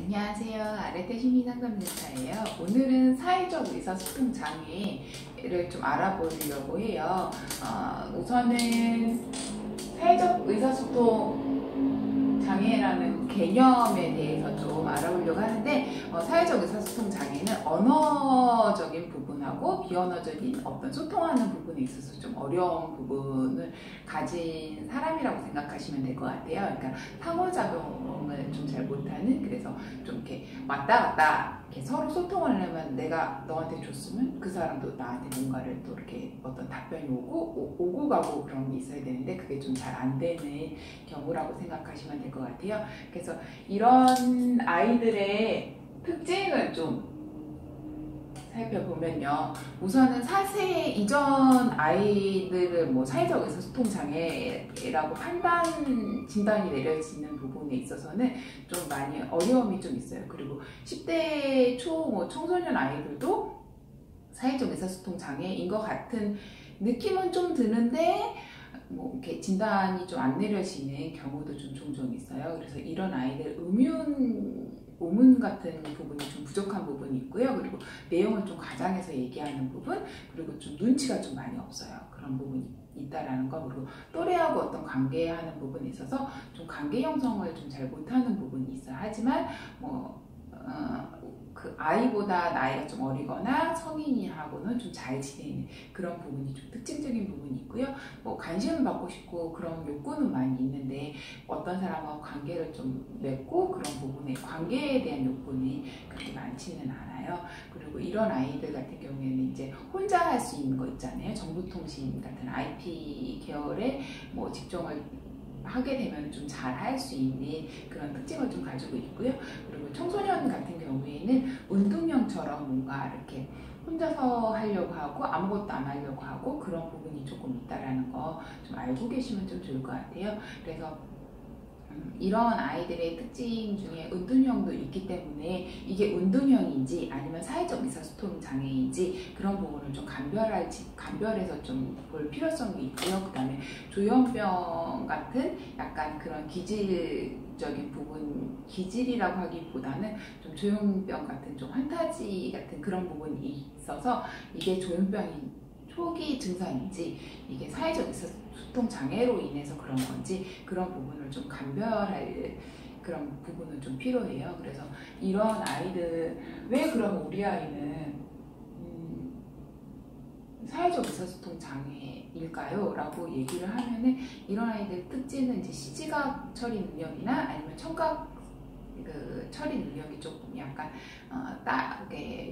안녕하세요. 아레테 심리상담센터예요. 오늘은 사회적 의사소통 장애를 좀 알아보려고 해요. 우선은 사회적 의사소통 장애라는 개념에 대해서 좀 알아보려고 하는데, 사회적 의사소통 장애는 언어적인 부분하고 비언어적인 어떤 소통하는 부분에 있어서 좀 어려운 부분을 가진 사람이라고 생각하시면 될 것 같아요. 그러니까 상호작용을 좀 잘 못하는, 그래서 좀 이렇게 왔다 갔다 이렇게 서로 소통을 하려면 내가 너한테 줬으면 그 사람도 나한테 뭔가를 또 이렇게 어떤 답변이 오고 가고 그런 게 있어야 되는데, 그게 좀 잘 안 되는 경우라고 생각하시면 될 것 같아요. 그래서 이런 아이들의 특징을 좀 살펴보면요. 우선은 4세 이전 아이들을 뭐 사회적 의사소통 장애라고 진단이 내려지는 부분에 있어서는 좀 많이 어려움이 좀 있어요. 그리고 10대 초 청소년 아이들도 사회적 의사소통 장애인 것 같은 느낌은 좀 드는데, 뭐 이렇게 진단이 좀 안 내려지는 경우도 좀 종종 있어요. 그래서 이런 아이들 오문 같은 부분이 좀 부족한 부분이 있고요. 그리고 내용을 좀 과장해서 얘기하는 부분, 그리고 좀 눈치가 좀 많이 없어요. 그런 부분이 있다라는 거. 그리고 또래하고 어떤 관계하는 부분에 있어서 좀 관계 형성을 좀 잘 못하는 부분이 있어요. 하지만 그 아이보다 나이가 좀 어리거나 성인이하고는 좀 잘 지내는 그런 부분이 좀 특징적인 부분이 있고요. 뭐 관심을 받고 싶고 그런 욕구는 많이 있는데, 어떤 사람하고 관계를 좀 맺고 그런 부분에 관계에 대한 욕구는 그렇게 많지는 않아요. 그리고 이런 아이들 같은 경우에는 이제 혼자 할 수 있는 거 있잖아요. 정보통신 같은 IP 계열의 뭐 직종을 하게 되면 좀 잘 할 수 있는 그런 특징을 좀 가지고 있고요. 그리고 청소년 같은 경우에는 운동형처럼 뭔가 이렇게 혼자서 하려고 하고 아무것도 안 하려고 하고 그런 부분이 조금 있다라는 거 좀 알고 계시면 좀 좋을 것 같아요. 그래서 이런 아이들의 특징 중에 운동형도 있기 때문에 이게 운동형인지 아니면 사회적 의사소통 장애인지 그런 부분을 좀 감별해서 좀 볼 필요성이 있고요. 그 다음에 조현병 같은 약간 그런 기질적인 부분, 기질이라고 하기보다는 좀 조현병 같은 좀 환타지 같은 그런 부분이 있어서 이게 조현병이 초기 증상인지 이게 사회적 의사소통 장애로 인해서 그런 건지 그런 부분을 좀 감별할 그런 부분은 좀 필요해요. 그래서 이런 아이들, 왜 그러면 우리 아이는 사회적 의사소통 장애일까요? 라고 얘기를 하면은, 이런 아이들 특징은 이제 시지각 처리 능력이나 아니면 청각 그 처리 능력이 조금 약간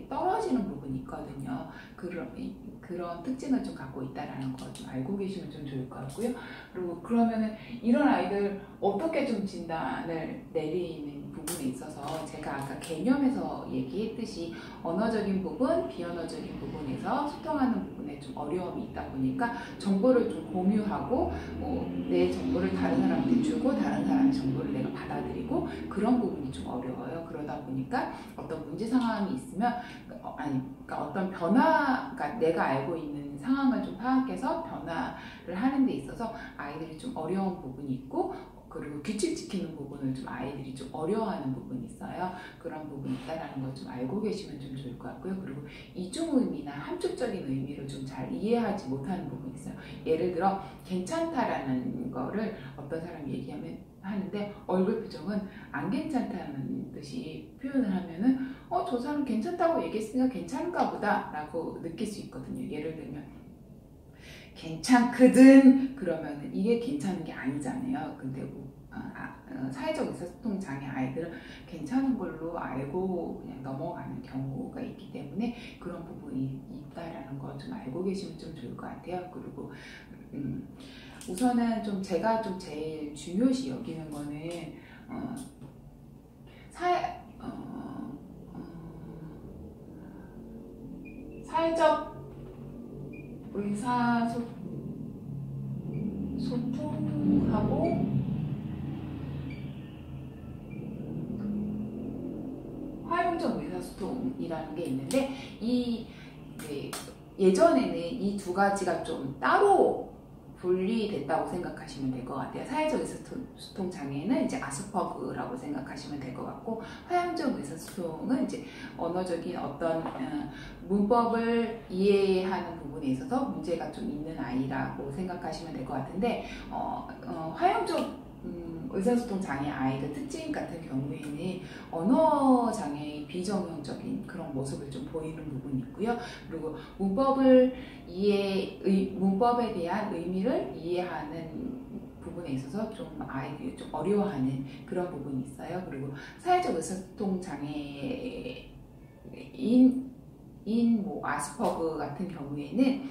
떨어지는 부분이 있거든요. 그런 특징을 좀 갖고 있다라는 거 좀 알고 계시면 좀 좋을 것 같고요. 그리고 그러면은 이런 아이들 어떻게 좀 진단을 내리는 부분에 있어서, 제가 아까 개념에서 얘기했듯이 언어적인 부분, 비언어적인 부분에서 소통하는 부분에 좀 어려움이 있다 보니까 정보를 좀 공유하고 내 정보를 다른 사람한테 주고 다른 사람의 정보를 내가 받아들이고 그런 부분이 좀 어려워요. 그러다 보니까 어떤 문제 상황이 있으면 그러니까 어떤 변화가 내가 알고 있는 상황을 좀 파악해서 변화를 하는 데 있어서 아이들이 좀 어려운 부분이 있고, 그리고 규칙 지키는 부분을 좀 아이들이 좀 어려워하는 부분이 있어요. 그런 부분이 있다는 걸 좀 알고 계시면 좀 좋을 것 같고요. 그리고 이중 의미나 함축적인 의미를 좀 잘 이해하지 못하는 부분이 있어요. 예를 들어 괜찮다라는 거를 어떤 사람이 하는데 얼굴 표정은 안 괜찮다는 듯이 표현을 하면은 저 사람 괜찮다고 얘기했으니까 괜찮은가 보다 라고 느낄 수 있거든요. 예를 들면 괜찮거든 그러면은 이게 괜찮은 게 아니잖아요. 근데 사회적 의사소통 장애 아이들은 괜찮은 걸로 알고 그냥 넘어가는 경우가 있기 때문에 그런 부분이 있다라는 거 좀 알고 계시면 좀 좋을 것 같아요. 그리고 우선은 좀 제가 좀 제일 중요시 여기는 거는 사회적 의사소통하고 활용적 의사소통이라는 게 있는데, 예전에는 이 두 가지가 좀 따로 분리됐다고 생각하시면 될 것 같아요. 사회적 의사소통 장애는 이제 아스퍼그라고 생각하시면 될 것 같고, 화양적 의사소통은 이제 언어적인 어떤 문법을 이해하는 부분에 있어서 문제가 좀 있는 아이라고 생각하시면 될 것 같은데, 화양적 의사소통 장애 아이의 특징 같은 경우에는 언어 장애의 비정형적인 그런 모습을 좀 보이는 부분이 있고요. 그리고 문법에 대한 의미를 이해하는 부분에 있어서 좀 아이들이 좀 어려워하는 그런 부분이 있어요. 그리고 사회적 의사소통 장애인 뭐 아스퍼그 같은 경우에는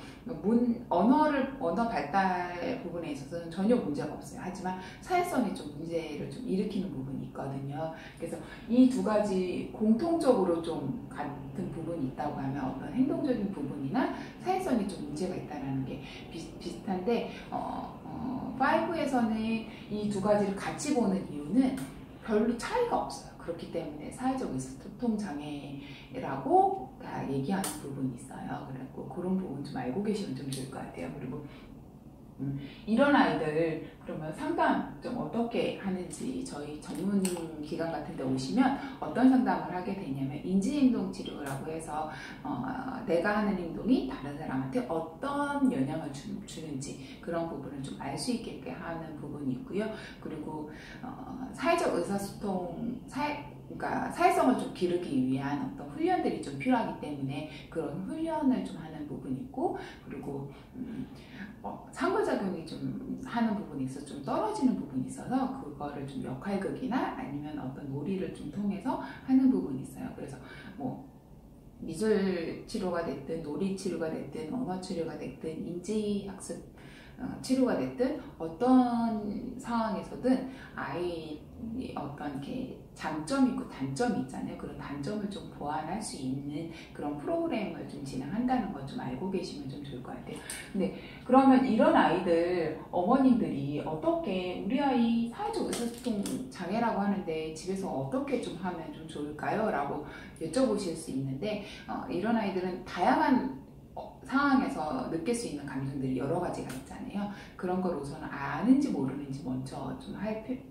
언어 발달 부분에 있어서는 전혀 문제가 없어요. 하지만 사회성이 좀 문제를 좀 일으키는 부분이 있거든요. 그래서 이 두 가지 공통적으로 좀 같은 부분이 있다고 하면 어떤 행동적인 부분이나 사회성이 좀 문제가 있다는 게 비슷한데, 5에서는 이 두 가지를 같이 보는 이유는 별로 차이가 없어요. 그렇기 때문에 사회적 의사소통 장애라고 다 얘기하는 부분이 있어요. 그래서 그런 부분 좀 알고 계시면 좀 좋을 것 같아요. 그리고 이런 아이들 그러면 상담 좀 어떻게 하는지 저희 전문 기관 같은 데 오시면 어떤 상담을 하게 되냐면, 인지행동 치료라고 해서 내가 하는 행동이 다른 사람한테 어떤 영향을 주는지 그런 부분을 좀 알 수 있게 하는 부분이 있고요. 그리고 사회적 의사소통 그러니까 사회성을 좀 기르기 위한 어떤 훈련들이 좀 필요하기 때문에 그런 훈련을 좀 하는 부분이 있고, 그리고 상호작용이 좀 하는 부분이 있어서 좀 떨어지는 부분이 있어서 그거를 좀 역할극이나 아니면 어떤 놀이를 좀 통해서 하는 부분이 있어요. 그래서 뭐 미술 치료가 됐든 놀이 치료가 됐든 언어 치료가 됐든 인지학습 치료가 됐든 어떤 상황에서든 아이 어떤 이렇게 장점이 있고 단점이 있잖아요. 그런 단점을 좀 보완할 수 있는 그런 프로그램을 좀 진행한다는 걸 좀 알고 계시면 좀 좋을 것 같아요. 근데 그러면 이런 아이들 어머님들이 어떻게 우리 아이 사회적 의사소통 장애라고 하는데 집에서 어떻게 좀 하면 좀 좋을까요? 라고 여쭤보실 수 있는데, 이런 아이들은 다양한 상황에서 느낄 수 있는 감정들이 여러 가지가 있잖아요. 그런 걸 우선 아는지 모르는지 먼저 좀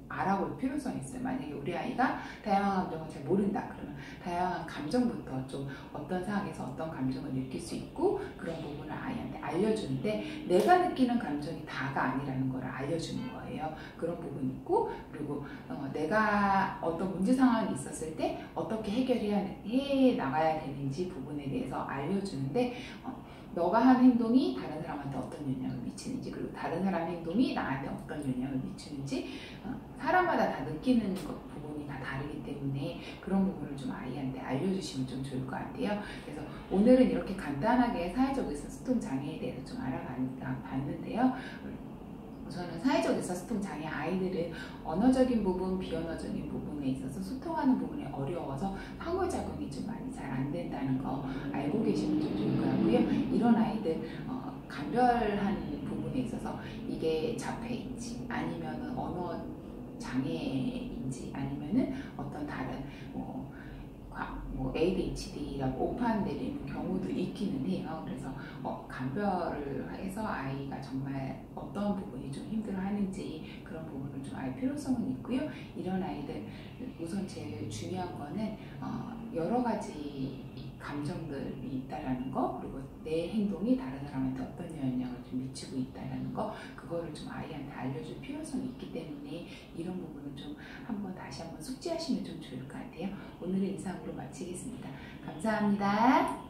알아볼 필요성이 있어요. 만약에 우리 아이가 다양한 감정을 잘 모른다 그러면 다양한 감정부터 좀 어떤 상황에서 어떤 감정을 느낄 수 있고 그런 부분을 아이한테 알려주는데, 내가 느끼는 감정이 다가 아니라는 걸 알려주는 거예요. 그런 부분이 있고, 그리고 내가 어떤 문제 상황이 있었을 때 어떻게 해 나가야 되는지 부분에 대해서 알려주는데, 너가 한 행동이 다른 사람한테 어떤 영향을 미치는지, 그리고 다른 사람의 행동이 나한테 어떤 영향을 미치는지 사람마다 다 느끼는 부분이 다 다르기 때문에 그런 부분을 좀 아이한테 알려주시면 좀 좋을 것 같아요. 그래서 오늘은 이렇게 간단하게 사회적 의사소통 장애에 대해서 좀 알아봤는데요. 우선은 사회적 의사소통 장애 아이들은 언어적인 부분, 비언어적인 부분에 있어서 소통하는 부분이 어려워서 상호작용이 좀 많이 잘 안 된다는 거 알고 계시면 좀 좋을 것 같고요. 이런 아이들 감별한 부분에 있어서 이게 자폐인지 아니면은 언어 장애인지 아니면은 어떤 다른 뭐 ADHD라고 오판 내리는 경우도 있기는 해요. 그래서 감별을 해서 아이가 정말 어떤 부분이 좀 힘들어하는지 그런 부분을 좀 알 필요성은 있고요. 이런 아이들 우선 제일 중요한 거는 여러 가지 감정들이 있다라는 거, 그리고 내 행동이 다른 사람한테 어떤 영향을 좀 미치고 있다라는 거, 그거를 좀 아이한테 알려줄 필요성이 있기 때문에 이런 부분은 좀 다시 한번 숙지하시면 좀 좋을 것 같아요. 오늘은 이상으로 마치겠습니다. 감사합니다.